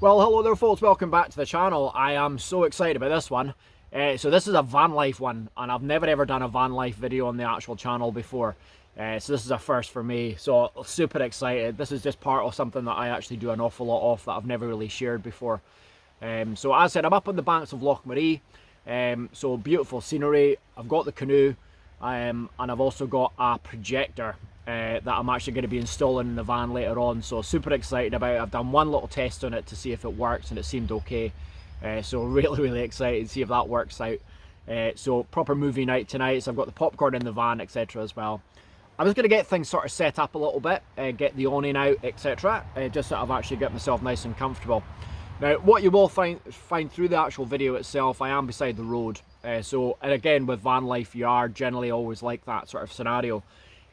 Well, hello there folks, welcome back to the channel. I am so excited about this one. So this is a van life one, and I've never ever done a van life video on the actual channel before. So this is a first for me, so super excited. This is just part of something that I actually do an awful lot of that I've never really shared before. So as I said, I'm up on the banks of Loch Maree. So beautiful scenery. I've got the canoe, and I've also got a projector that I'm actually going to be installing in the van later on. So super excited about it. I've done one little test on it to see if it works, and it seemed okay. So really excited to see if that works out. So proper movie night tonight. So I've got the popcorn in the van, etc. as well. I'm just going to get things sort of set up a little bit, get the awning out, etc. Just so I've actually got myself nice and comfortable. Now, what you will find through the actual video itself, I am beside the road. And again, with van life, you are generally always like that sort of scenario.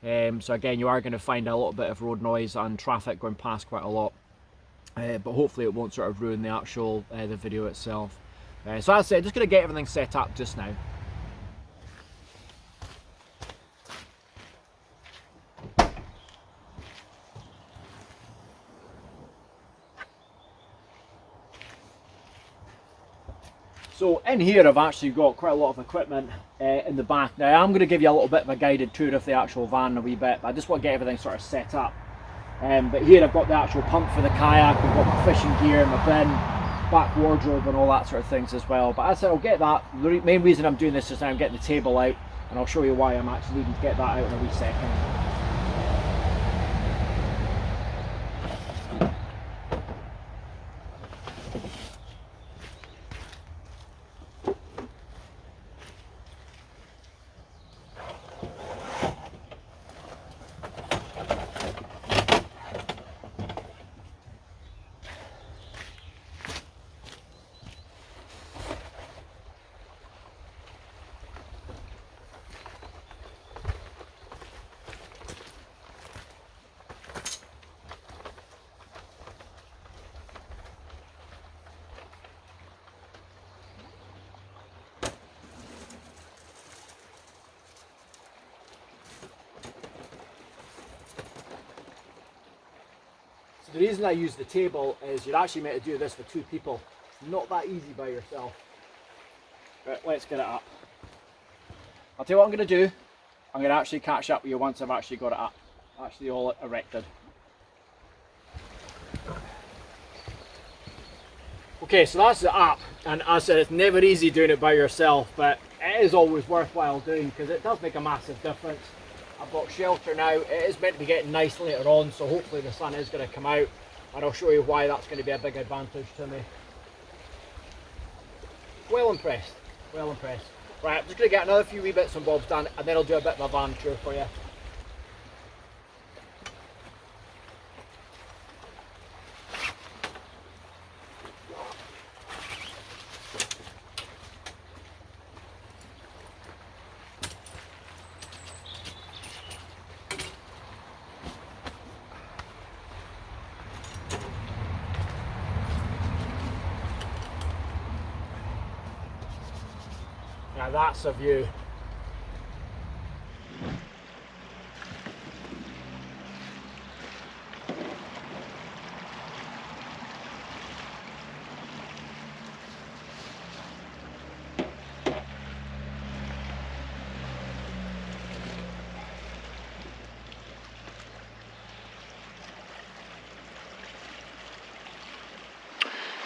So again, you are going to find a little bit of road noise and traffic going past quite a lot. But hopefully it won't sort of ruin the actual the video itself. So as I said, just going to get everything set up just now. So in here I've actually got quite a lot of equipment in the back. Now I'm going to give you a little bit of a guided tour of the actual van in a wee bit, but I just want to get everything sort of set up. But here I've got the actual pump for the kayak, we've got my fishing gear, my bin, back wardrobe and all that sort of things as well. But as I said, I'll get that. The main reason I'm doing this is now I'm getting the table out, and I'll show you why I'm actually needing to get that out in a wee second. The reason I use the table is you're actually meant to do this for two people. Not that easy by yourself. Right, let's get it up. I'll tell you what I'm going to do. I'm going to actually catch up with you once I've actually got it up. Actually all erected. Okay, so that's the up. And as I said, it's never easy doing it by yourself, but it is always worthwhile doing because it does make a massive difference. I've got shelter now. It is meant to be getting nice later on, so hopefully the sun is going to come out, and I'll show you why that's going to be a big advantage to me. Well impressed, well impressed. Right, I'm just going to get another few wee bits and bobs done, and then I'll do a bit of a van tour for you. Now that's a view.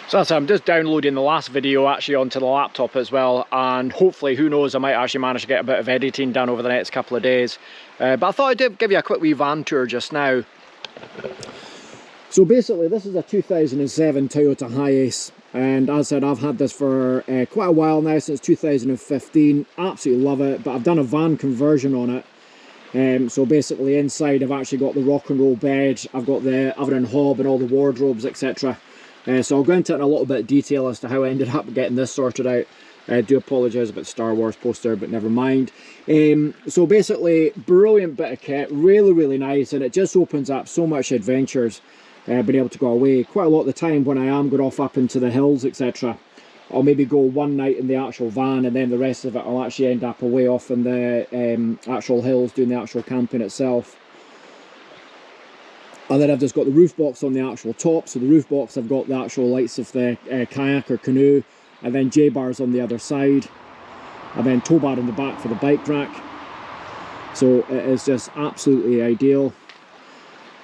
So that's it, I'm just downloading the last video actually onto the laptop as well, and hopefully, who knows, I might actually manage to get a bit of editing done over the next couple of days. But I thought I'd give you a quick wee van tour just now. So basically this is a 2007 Toyota Hiace, and as I said, I've had this for quite a while now, since 2015. Absolutely love it, but I've done a van conversion on it. So basically inside I've actually got the rock and roll bed, I've got the oven and hob and all the wardrobes, etc. So I'll go into it in a little bit of detail as to how I ended up getting this sorted out. I do apologise about the Star Wars poster, but never mind. So basically, brilliant bit of kit, really nice, and it just opens up so much adventures, being able to go away. Quite a lot of the time when I am going off up into the hills, etc., I'll maybe go one night in the actual van, and then the rest of it I'll actually end up away off in the actual hills doing the actual camping itself. And then I've just got the roof box on the actual top. So the roof box, I've got the actual lights of the kayak or canoe, and then J-bars on the other side, and then tow bar in the back for the bike rack. So it is just absolutely ideal.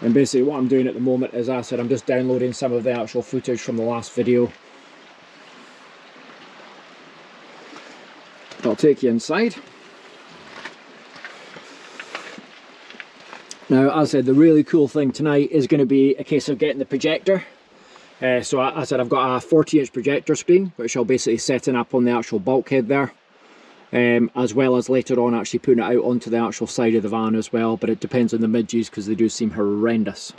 And basically what I'm doing at the moment is, as I said, I'm just downloading some of the actual footage from the last video. I'll take you inside. Now, as I said, the really cool thing tonight is going to be a case of getting the projector. So as I said, I've got a 40-inch projector screen, which I'll basically setting up on the actual bulkhead there. As well as later on actually putting it out onto the actual side of the van as well, but it depends on the midges because they do seem horrendous.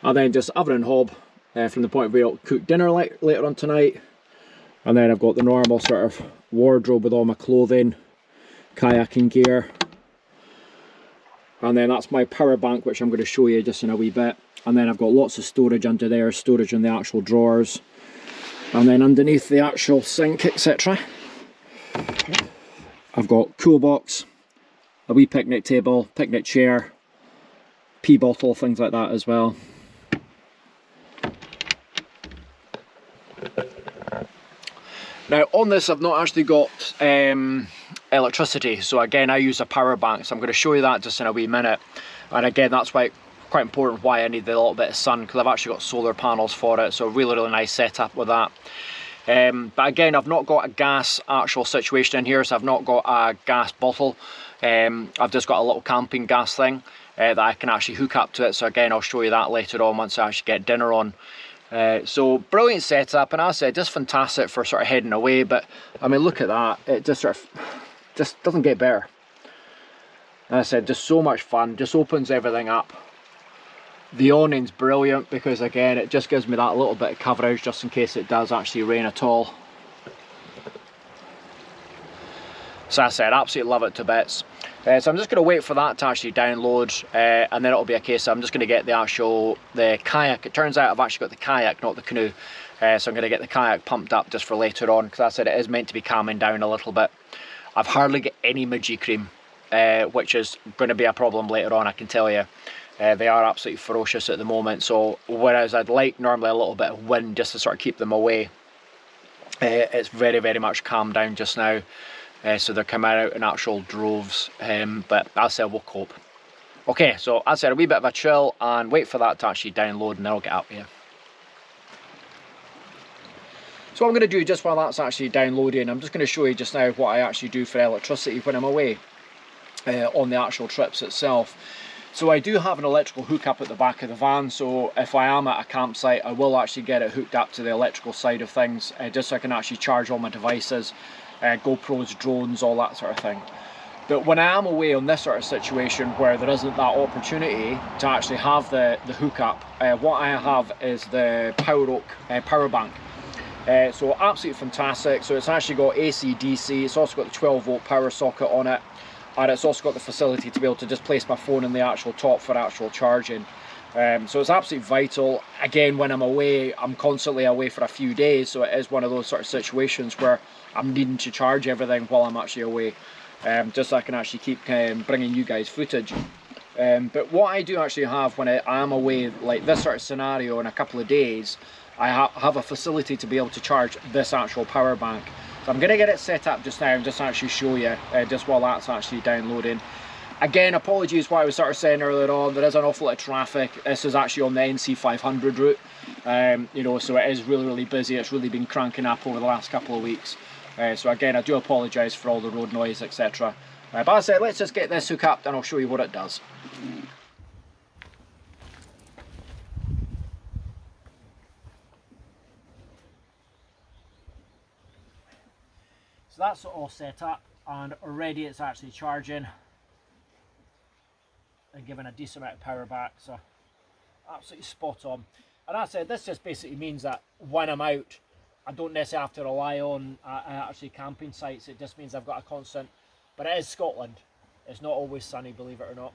And then just oven and hob from the point of view I'll cook dinner later on tonight. And then I've got the normal sort of wardrobe with all my clothing, kayaking gear. And then that's my power bank, which I'm going to show you just in a wee bit. And then I've got lots of storage under there, storage in the actual drawers. And then underneath the actual sink, etc. I've got cool box, a wee picnic table, picnic chair, pee bottle, things like that as well. Now on this I've not actually got electricity, so again I use a power bank, so I'm going to show you that just in a wee minute. And again, that's why quite important why I need a little bit of sun, because I've actually got solar panels for it, so really nice setup with that. But again, I've not got a gas actual situation in here, so I've not got a gas bottle. I've just got a little camping gas thing that I can actually hook up to it. So again, I'll show you that later on once I actually get dinner on. So brilliant setup, and as I said, just fantastic for sort of heading away. But I mean, look at that, it just sort of just doesn't get better. As I said, just so much fun, just opens everything up. The awning's brilliant because again it just gives me that little bit of coverage just in case it does actually rain at all. So as I said, absolutely love it to bits. So I'm just going to wait for that to actually download, and then it'll be a case of I'm just going to get the kayak. It turns out I've actually got the kayak, not the canoe. So I'm going to get the kayak pumped up just for later on, because I said it is meant to be calming down a little bit. I've hardly got any midgie cream, which is going to be a problem later on, I can tell you. They are absolutely ferocious at the moment, so whereas I'd like normally a little bit of wind just to sort of keep them away, it's very much calmed down just now. So they're coming out in actual droves, but as I said, we'll cope. Okay, so as I said, a wee bit of a chill and wait for that to actually download, and then I'll get up here. So what I'm going to do just while that's actually downloading, I'm just going to show you just now what I actually do for electricity when I'm away on the actual trips itself. So I do have an electrical hookup at the back of the van, so if I am at a campsite I will actually get it hooked up to the electrical side of things, just so I can actually charge all my devices, GoPros, drones, all that sort of thing. But when I am away on this sort of situation where there isn't that opportunity to actually have the hookup, what I have is the power bank. So absolutely fantastic. So it's actually got AC, DC, it's also got the 12 volt power socket on it. And it's also got the facility to be able to just place my phone in the actual top for actual charging. So it's absolutely vital. Again, when I'm away, I'm constantly away for a few days, so it is one of those sort of situations where I'm needing to charge everything while I'm actually away, just so I can actually keep bringing you guys footage. But what I do actually have when I am away, like this sort of scenario in a couple of days, I have a facility to be able to charge this actual power bank. So I'm going to get it set up just now and just actually show you just while that's actually downloading. Again, apologies what I was sort of saying earlier on, there is an awful lot of traffic. This is actually on the NC 500 route, you know, so it is really busy. It's really been cranking up over the last couple of weeks. So again, I do apologise for all the road noise, etc. But as I said, let's just get this hooked up and I'll show you what it does. So that's all set up and already it's actually charging and giving a decent amount of power back, so absolutely spot on. And as I said, this just basically means that when I'm out, I don't necessarily have to rely on actually camping sites. It just means I've got a constant, but it is Scotland. It's not always sunny, believe it or not.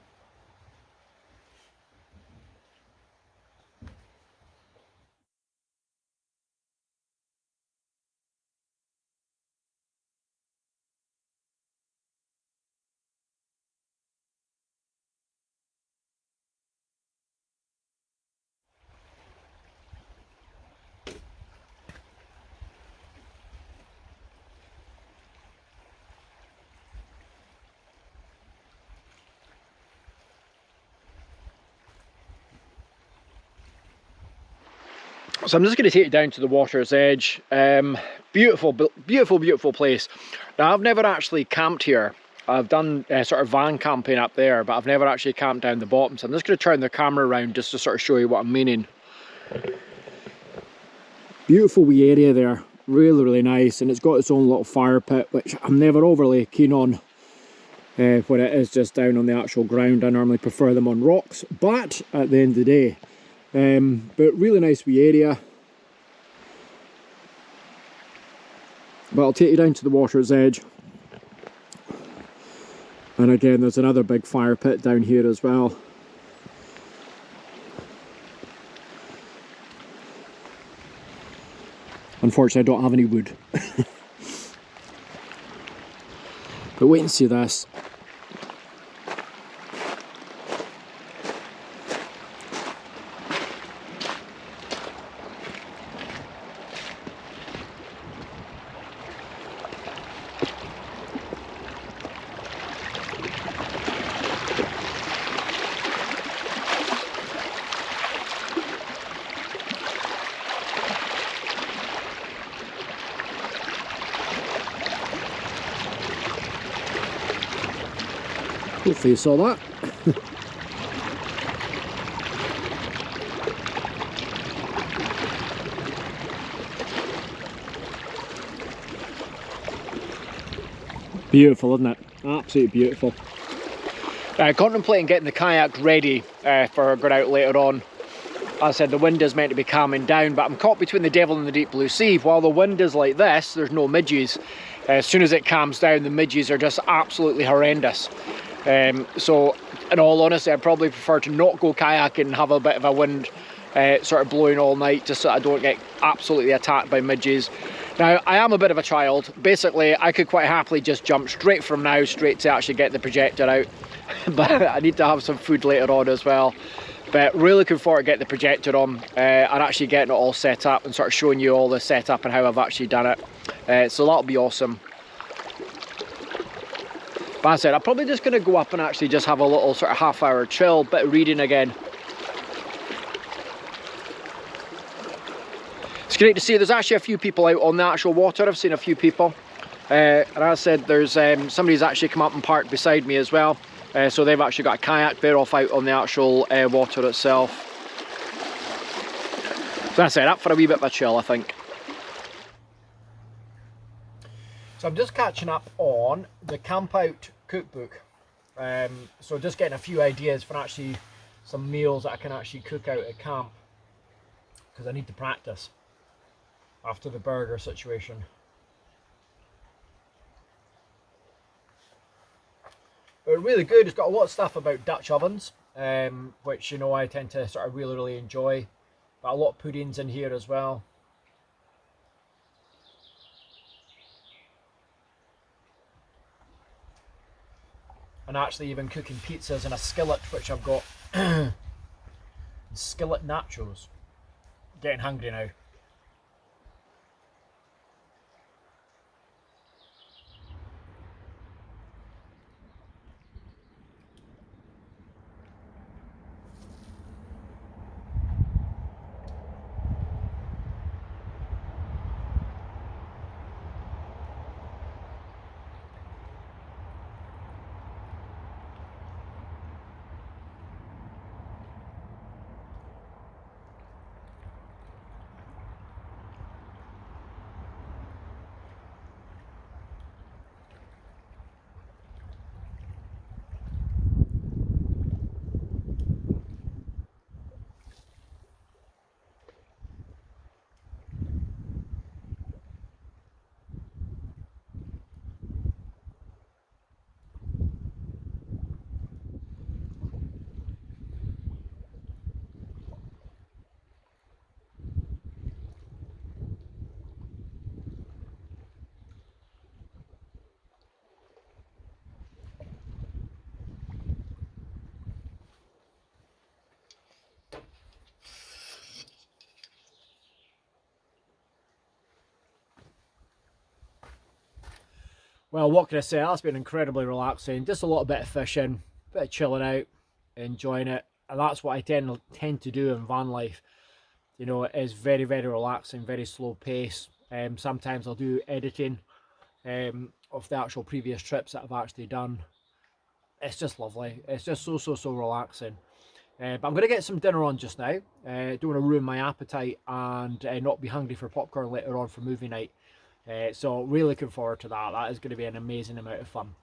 So I'm just going to take you down to the water's edge. Beautiful, beautiful, beautiful place. Now I've never actually camped here. I've done sort of van camping up there, but I've never actually camped down the bottom. So I'm just going to turn the camera around just to sort of show you what I'm meaning. Beautiful wee area there, really, really nice, and it's got its own little fire pit, which I'm never overly keen on when it is just down on the actual ground. I normally prefer them on rocks, but at the end of the day, but really nice wee area. But I'll take you down to the water's edge. And again, there's another big fire pit down here as well. Unfortunately, I don't have any wood. But wait and see this. Hopefully you saw that. Beautiful, isn't it? Absolutely beautiful. Contemplating getting the kayak ready for going out later on. As I said, the wind is meant to be calming down, but I'm caught between the devil and the deep blue sea. While the wind is like this, there's no midges. As soon as it calms down, the midges are just absolutely horrendous. So in all honesty, I'd probably prefer to not go kayaking and have a bit of a wind sort of blowing all night, just so I don't get absolutely attacked by midges. Now, I am a bit of a child. Basically, I could quite happily just jump straight from now straight to actually get the projector out. But I need to have some food later on as well. But really looking forward to getting the projector on and actually getting it all set up and sort of showing you all the setup and how I've actually done it. So that'll be awesome. But as I said, I'm probably just going to go up and actually just have a little sort of half-hour chill, bit of reading again. It's great to see there's actually a few people out on the actual water. I've seen a few people. And as I said, there's somebody's actually come up and parked beside me as well. So they've actually got a kayak. They're off out on the actual water itself. So as I said, up for a wee bit of a chill, I think. So I'm just catching up on the Camp Out cookbook. So just getting a few ideas for actually some meals that I can actually cook out at camp, because I need to practice after the burger situation. But really good. It's got a lot of stuff about Dutch ovens, which, you know, I tend to sort of really enjoy. But a lot of puddings in here as well. And actually even cooking pizzas in a skillet, which I've got. Skillet nachos. Getting hungry now. Well, what can I say? That's been incredibly relaxing. Just a little bit of fishing, bit of chilling out, enjoying it. And that's what I tend to do in van life. You know, it is very, very relaxing, very slow pace. Sometimes I'll do editing of the actual previous trips that I've actually done. It's just lovely. It's just so relaxing. But I'm going to get some dinner on just now. Don't want to ruin my appetite and not be hungry for popcorn later on for movie night. So really looking forward to that. That is going to be an amazing amount of fun.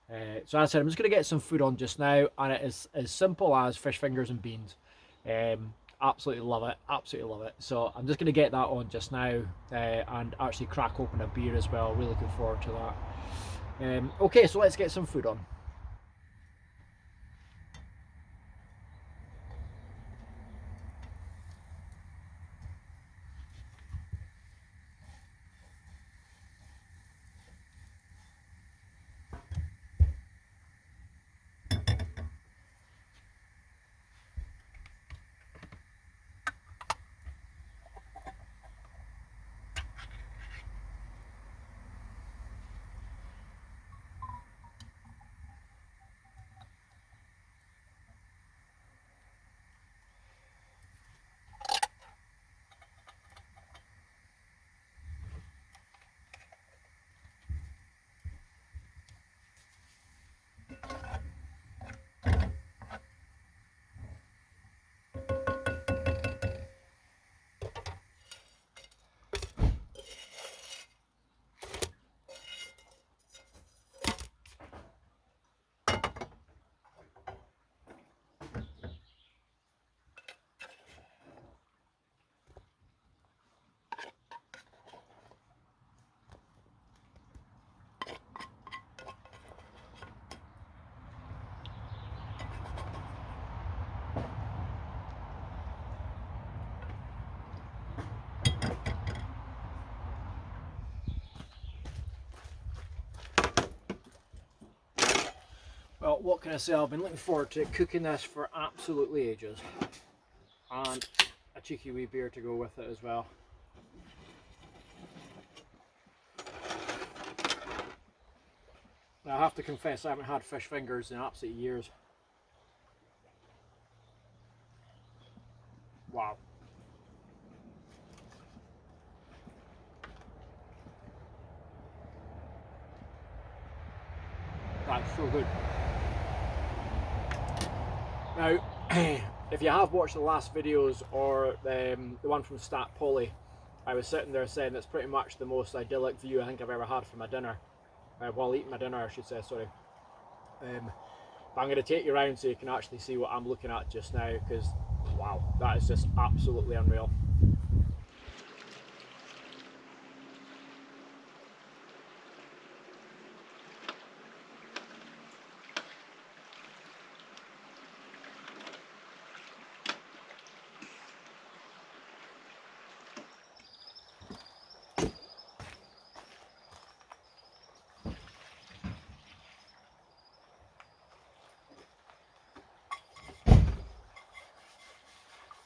So as I said, I'm just going to get some food on just now, and it is as simple as fish fingers and beans. Absolutely love it, absolutely love it. So I'm just going to get that on just now and actually crack open a beer as well. Really looking forward to that. Okay, so let's get some food on. Well, what can I say? I've been looking forward to cooking this for absolutely ages. And a cheeky wee beer to go with it as well. Now, I have to confess, I haven't had fish fingers in absolute years. Wow. That's so good. Now, if you have watched the last videos or the one from Stat Polly, I was sitting there saying it's pretty much the most idyllic view I think I've ever had for my dinner. While eating my dinner, I should say, sorry. But I'm going to take you around so you can actually see what I'm looking at just now, because wow, that is just absolutely unreal.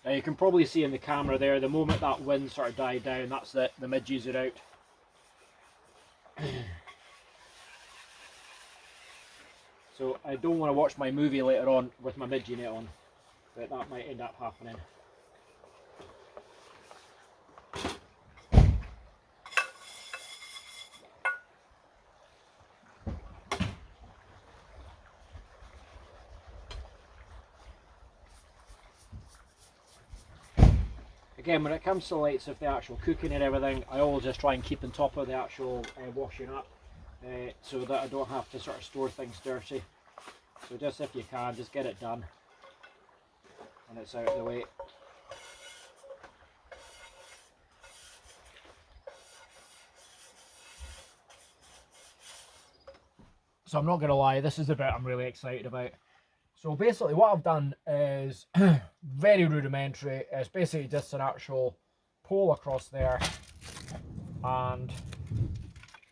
Now you can probably see in the camera there, the moment that wind sort of died down, that's it, the midges are out. So I don't want to watch my movie later on with my midgie net on, but that might end up happening. Again, when it comes to lights of the actual cooking and everything, I always just try and keep on top of the actual washing up so that I don't have to sort of store things dirty. So just if you can, just get it done and it's out of the way. So I'm not going to lie, this is the bit I'm really excited about. So basically what I've done is very rudimentary. It's basically just an actual pole across there, and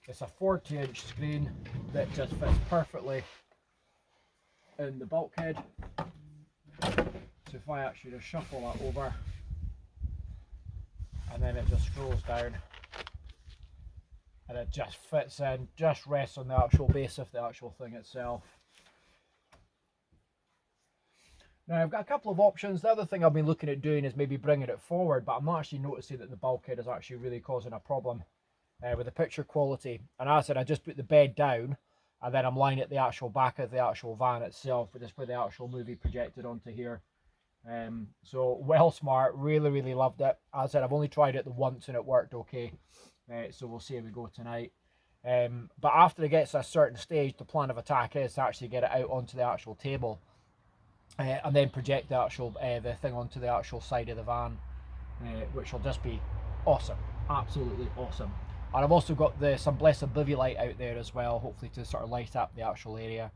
it's a 40-inch screen that just fits perfectly in the bulkhead. So if I actually just shuffle that over, and then it just scrolls down, and it just fits in, just rests on the actual base of the actual thing itself. Now I've got a couple of options. The other thing I've been looking at doing is maybe bringing it forward, but I'm not actually noticing that the bulkhead is actually really causing a problem with the picture quality. And as I said, I just put the bed down and then I'm lying at the actual back of the actual van itself, which is where the actual movie projected onto here. So well smart, really loved it. As I said, I've only tried it the once and it worked okay. So we'll see how we go tonight. But after it gets to a certain stage, the plan of attack is to actually get it out onto the actual table. And then project the actual the thing onto the actual side of the van, which will just be awesome, absolutely awesome. And I've also got some blessed bivy light out there as well, hopefully to sort of light up the actual area.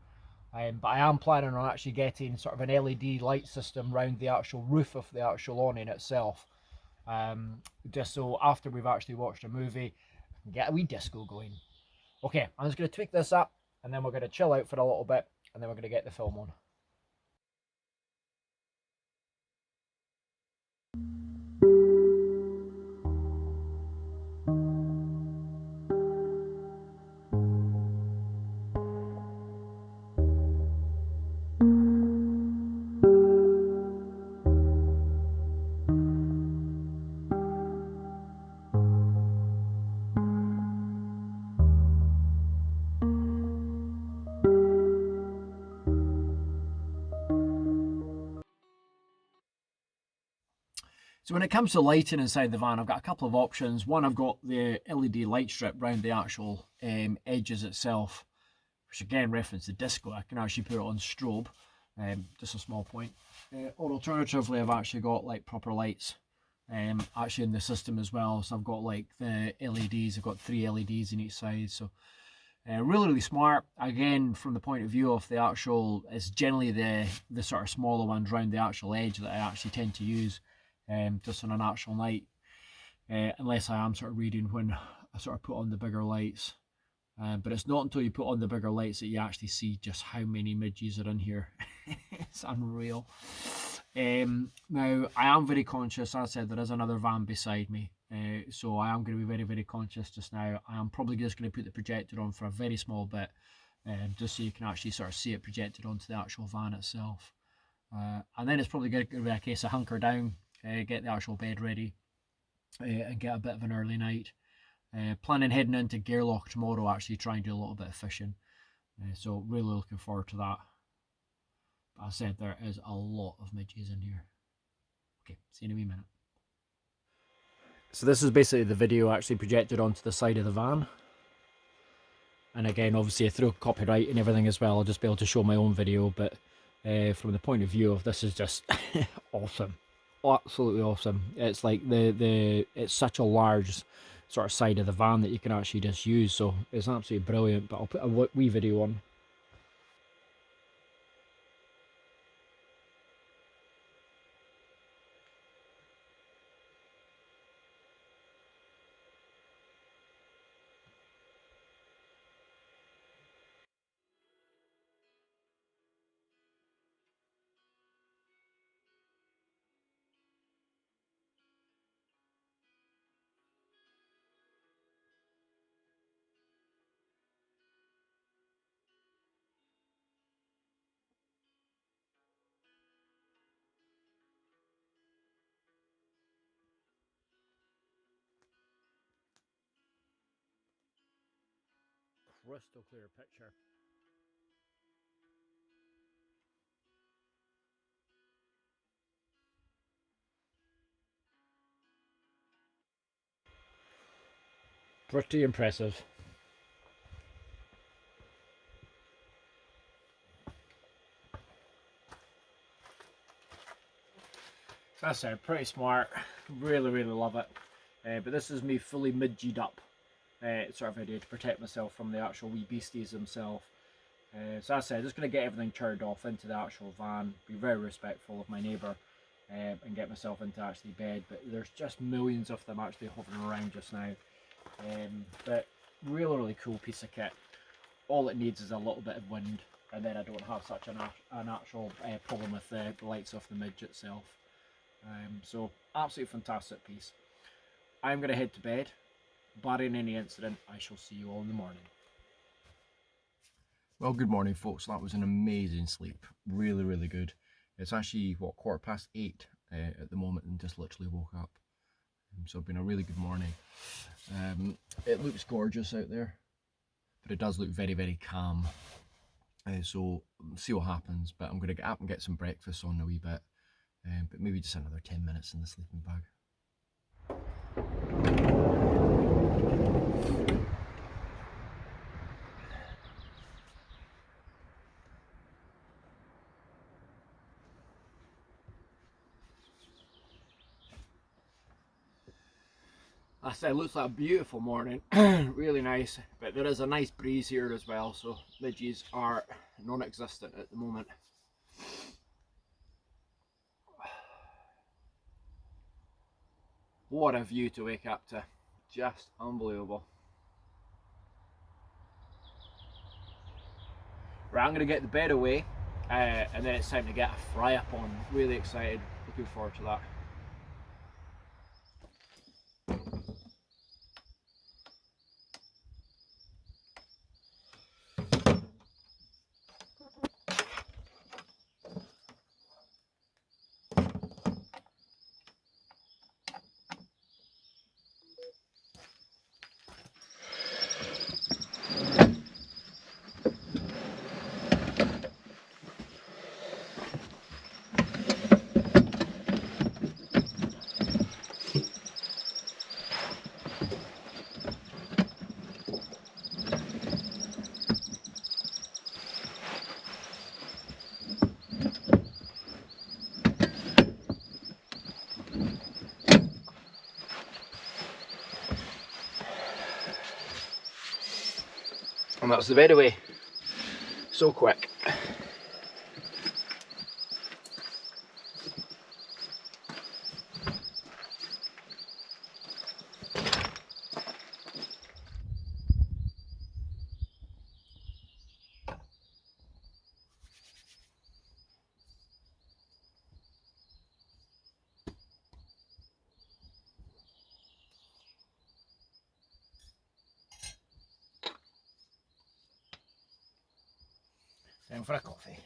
But I am planning on actually getting sort of an LED light system around the actual roof of the actual awning itself, just so after we've actually watched a movie, I can get a wee disco going. Okay, I'm just going to tweak this up, and then we're going to chill out for a little bit, and then we're going to get the film on. So when it comes to lighting inside the van, I've got a couple of options. One, I've got the LED light strip around the actual edges itself, which again reference the disco. I can actually put it on strobe, just a small point. Or alternatively, I've actually got like proper lights actually in the system as well. So I've got like the LEDs, I've got 3 LEDs in each side. So really smart. Again, from the point of view of the actual, it's generally the sort of smaller ones around the actual edge that I actually tend to use. Just on an actual night, unless I am sort of reading when I sort of put on the bigger lights. But it's not until you put on the bigger lights that you actually see just how many midges are in here. It's unreal. Now, I am very conscious. As I said, there is another van beside me. So I am going to be very conscious just now. I am probably just going to put the projector on for a very small bit, just so you can actually sort of see it projected onto the actual van itself. And then it's probably going to be a case of hunker down, get the actual bed ready, and get a bit of an early night. Planning heading into Loch tomorrow, actually try and do a little bit of fishing. So really looking forward to that. But I said there is a lot of midges in here. Okay, see you in a wee minute. So this is basically the video actually projected onto the side of the van. And again, obviously through copyright and everything as well, I'll just be able to show my own video, but from the point of view of this is just awesome. Absolutely awesome. It's like it's such a large sort of side of the van that you can actually just use, so it's absolutely brilliant. But I'll put a wee video on. Crystal clear picture. Pretty impressive. So that's it, pretty smart. Really love it. But this is me fully midged up sort of idea to protect myself from the actual wee beasties themselves. So as I said, just going to get everything turned off into the actual van, be very respectful of my neighbour, and get myself into actually bed. But there's just millions of them actually hovering around just now. But really cool piece of kit. All it needs is a little bit of wind, and then I don't have such an actual problem with the lights off the midge itself. So absolutely fantastic piece. I'm going to head to bed. Barring any incident, I shall see you all in the morning. Well, good morning folks. That was an amazing sleep. Really good. It's actually, what, 8:15 at the moment, and just literally woke up. So it's been a really good morning. It looks gorgeous out there, but it does look very, very calm. So see what happens, but I'm going to get up and get some breakfast on a wee bit, but maybe just another 10 minutes in the sleeping bag. I said, it looks like a beautiful morning, really nice, but there is a nice breeze here as well, so midges are non-existent at the moment. What a view to wake up to, just unbelievable. Right, I'm going to get the bed away, and then it's time to get a fry up on. Really excited, looking forward to that. And that's the bed away. So quick. Time for a coffee.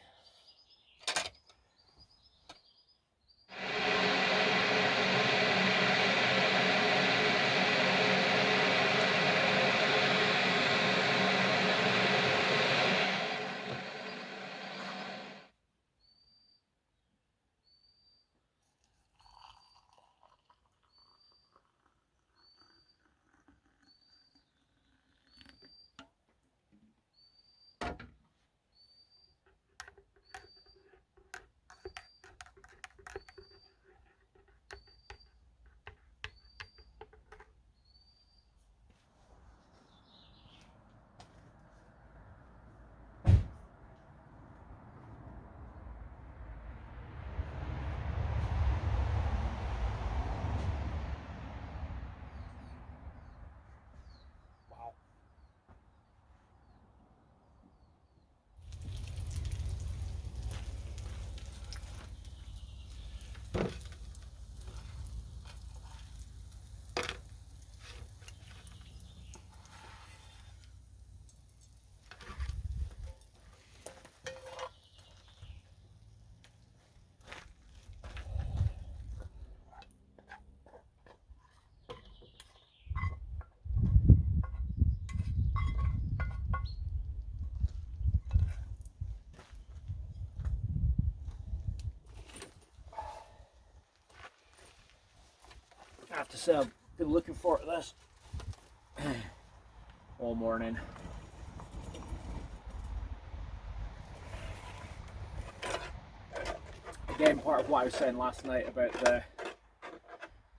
I have to say, I've been looking forward to this all morning. Again, part of what I was saying last night about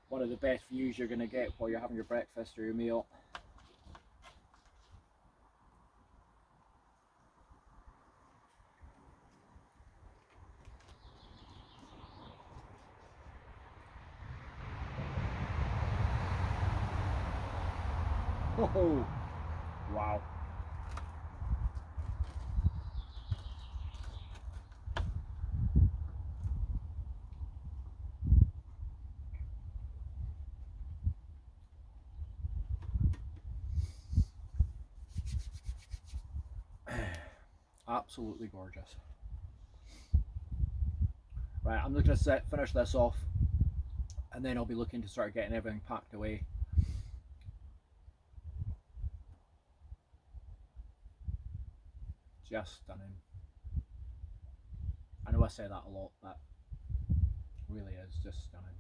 one of the best views you're going to get while you're having your breakfast or your meal. Oh, wow. Absolutely gorgeous. Right, I'm just going to finish this off, and then I'll be looking to start getting everything packed away. Just stunning. I know I say that a lot, but it really is just stunning.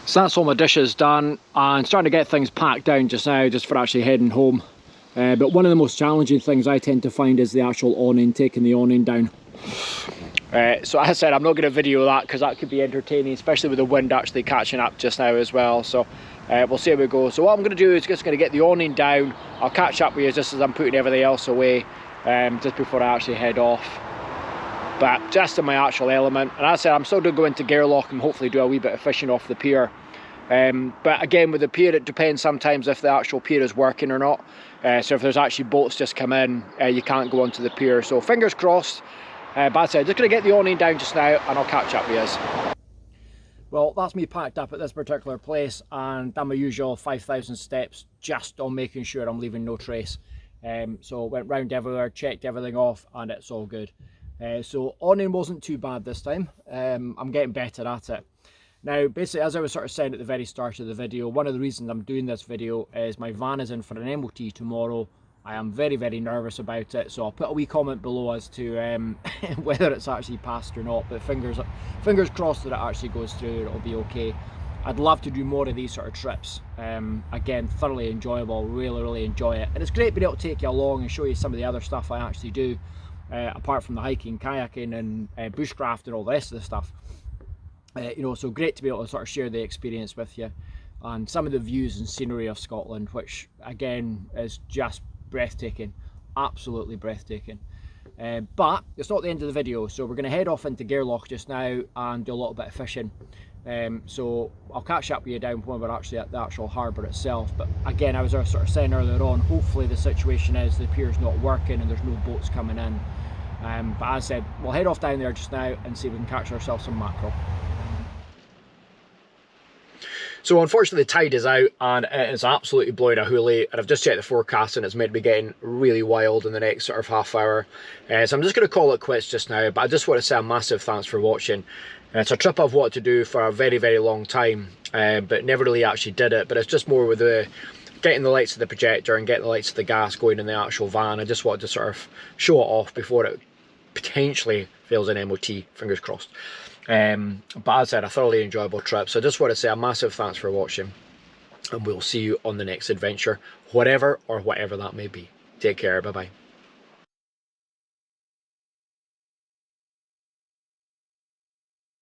So that's all my dishes done, and starting to get things packed down just now, just for actually heading home. But one of the most challenging things I tend to find is the actual awning, taking the awning down. So as I said, I'm not going to video that because that could be entertaining, especially with the wind actually catching up just now as well. So we'll see how we go. So what I'm going to do is just going to get the awning down. I'll catch up with you just as I'm putting everything else away, just before I actually head off. But just in my actual element, and as I said, I'm still going to go into Loch and hopefully do a wee bit of fishing off the pier. But again, with the pier, it depends sometimes if the actual pier is working or not. So if there's actually boats just come in, you can't go onto the pier. So fingers crossed. But as I said, just going to get the awning down just now, and I'll catch up with you. Well, that's me packed up at this particular place, and done my usual 5,000 steps just on making sure I'm leaving no trace. So went round everywhere, checked everything off, and it's all good. So awning wasn't too bad this time. I'm getting better at it. Now, basically, as I was sort of saying at the very start of the video, one of the reasons I'm doing this video is my van is in for an MOT tomorrow. I am very, very nervous about it, so I'll put a wee comment below as to whether it's actually passed or not, but fingers crossed that it actually goes through, it'll be okay. I'd love to do more of these sort of trips. Again, thoroughly enjoyable, really enjoy it. And it's great being able to take you along and show you some of the other stuff I actually do, apart from the hiking, kayaking and bushcraft and all the rest of the stuff. You know, so great to be able to sort of share the experience with you and some of the views and scenery of Scotland, which again is just breathtaking, absolutely breathtaking. But it's not the end of the video, so we're going to head off into Loch just now and do a little bit of fishing. So I'll catch up with you down when we're actually at the actual harbour itself. But again, I was sort of saying earlier on, hopefully the situation is the pier's not working and there's no boats coming in. But as I said, we'll head off down there just now and see if we can catch ourselves some mackerel. So unfortunately the tide is out and it is absolutely blowing a hoolie, and I've just checked the forecast and it's meant to be getting really wild in the next sort of half hour. So I'm just going to call it quits just now, but I just want to say a massive thanks for watching. It's a trip I've wanted to do for a very long time, but never really actually did it. But it's just more with the getting the lights of the projector and getting the lights of the gas going in the actual van. I just wanted to sort of show it off before it potentially fails an MOT, fingers crossed. But as I said, a thoroughly enjoyable trip. So I just want to say a massive thanks for watching, and we'll see you on the next adventure, whatever or whatever that may be. Take care, bye bye.